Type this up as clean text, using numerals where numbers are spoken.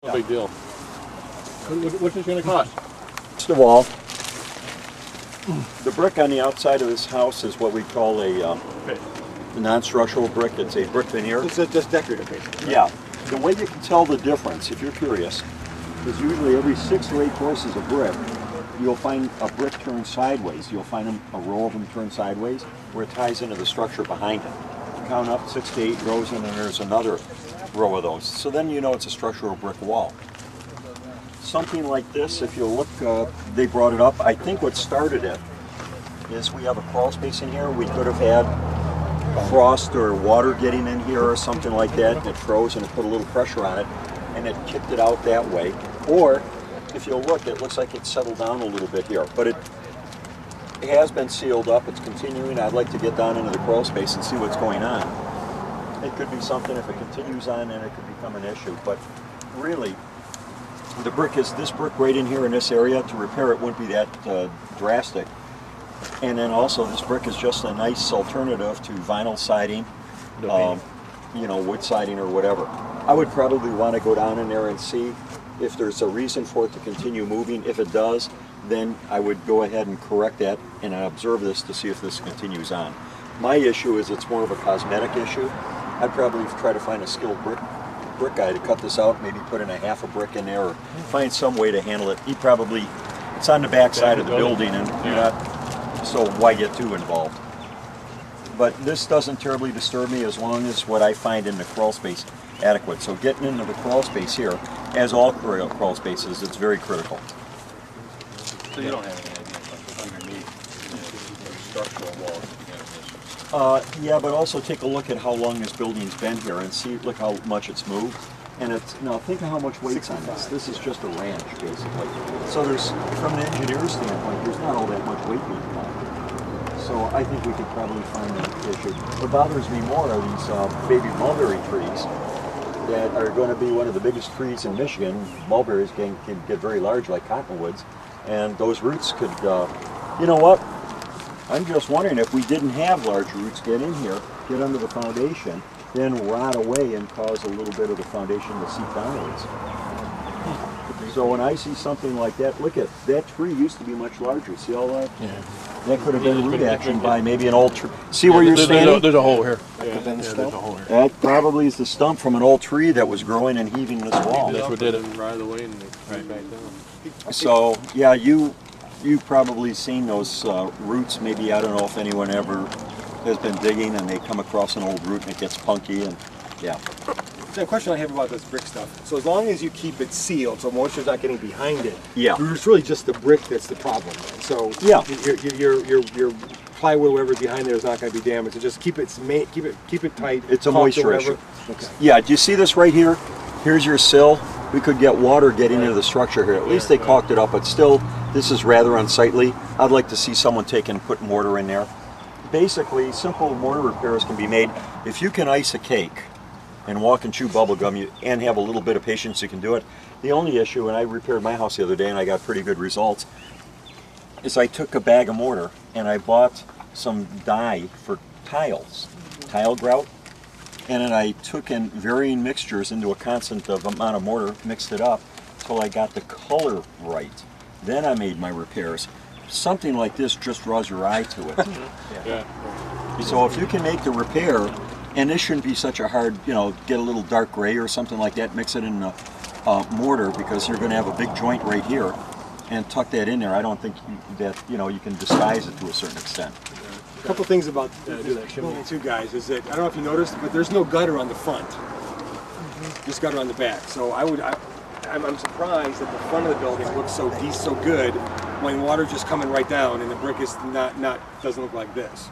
No big deal. What's this going to cost? First of all, the brick on the outside of this house is what we call a non-structural brick. It's a brick veneer. It's just decorative, basically. Yeah. The way you can tell the difference, if you're curious, is usually every 6 or 8 courses of brick, you'll find a brick turned sideways. You'll find a row of them turned sideways where it ties into the structure behind it. Count up 6 to 8 rows and then there's another row of those. So then you know it's a structural brick wall. Something like this, if you look, they brought it up. I think what started it is we have a crawl space in here. We could have had frost or water getting in here or something like that, and it froze and it put a little pressure on it and it kicked it out that way. Or if you look, it looks like it's settled down a little bit here, but it has been sealed up. It's continuing. I'd like to get down into the crawl space and see what's going on. It could be something, if it continues on, and it could become an issue. But really, the brick is this brick right in here in this area. To repair it wouldn't be that drastic. And then also, this brick is just a nice alternative to vinyl siding, you know, wood siding or whatever. I would probably want to go down in there and see if there's a reason for it to continue moving. If it does, then I would go ahead and correct that and observe this to see if this continues on. My issue is it's more of a cosmetic issue. I'd probably try to find a skilled brick guy to cut this out, maybe put in a half a brick in there or find some way to handle it. He probably, it's on the back side of the building and you're not, so why get too involved? But this doesn't terribly disturb me as long as what I find in the crawl space adequate. So getting into the crawl space here, as all crawl spaces, it's very critical. So you don't have any underneath structural walls? Yeah, but also take a look at how long this building's been here and see, look how much it's moved. And it's, now think of how much weight's on this. This is just a ranch, basically. So there's, from an engineer's standpoint, there's not all that much weight being involved. So I think we could probably find an issue. What bothers me more are these baby mulberry trees that are going to be one of the biggest trees in Michigan. Mulberries can get very large like cottonwoods. And those roots could, you know what? I'm just wondering if we didn't have large roots get in here, get under the foundation, then rot away and cause a little bit of the foundation to seep downwards. So when I see something like that, look at that tree used to be much larger. See all that? Yeah. That could have been root action by maybe an old tree. See where you're standing? There's a hole here. There's a hole here. That probably is the stump from an old tree that was growing and heaving this wall. That's what did it. Right away and right back down. So yeah, you've probably seen those roots. Maybe, I don't know if anyone ever has been digging and they come across an old root and it gets punky and yeah. The question I have about this brick stuff, so as long as you keep it sealed so moisture's not getting behind it, yeah, it's really just the brick that's the problem. So yeah, your plywood or whatever behind there is not going to be damaged. So just keep it tight. It's a moisture issue. Okay. Yeah, do you see this right here? Here's your sill. We could get water getting into the structure here. At least they caulked it up, but still, this is rather unsightly. I'd like to see someone take and put mortar in there. Basically, simple mortar repairs can be made. If you can ice a cake and walk and chew bubble gum and have a little bit of patience, you can do it. The only issue, and I repaired my house the other day and I got pretty good results, is I took a bag of mortar and I bought some dye for tiles, tile grout, and then I took in varying mixtures into a constant amount of mortar, mixed it up until I got the color right. Then I made my repairs. Something like this just draws your eye to it. Yeah. So if you can make the repair, and this shouldn't be such a hard, you know, get a little dark gray or something like that, mix it in mortar, because you're going to have a big joint right here, and tuck that in there. I don't think that, you know, you can disguise it to a certain extent. A couple things about this building too, guys, is that, I don't know if you noticed, but there's no gutter on the front. Just gutter on the back. So I'm surprised that the front of the building looks so good when water's just coming right down and the brick is doesn't look like this.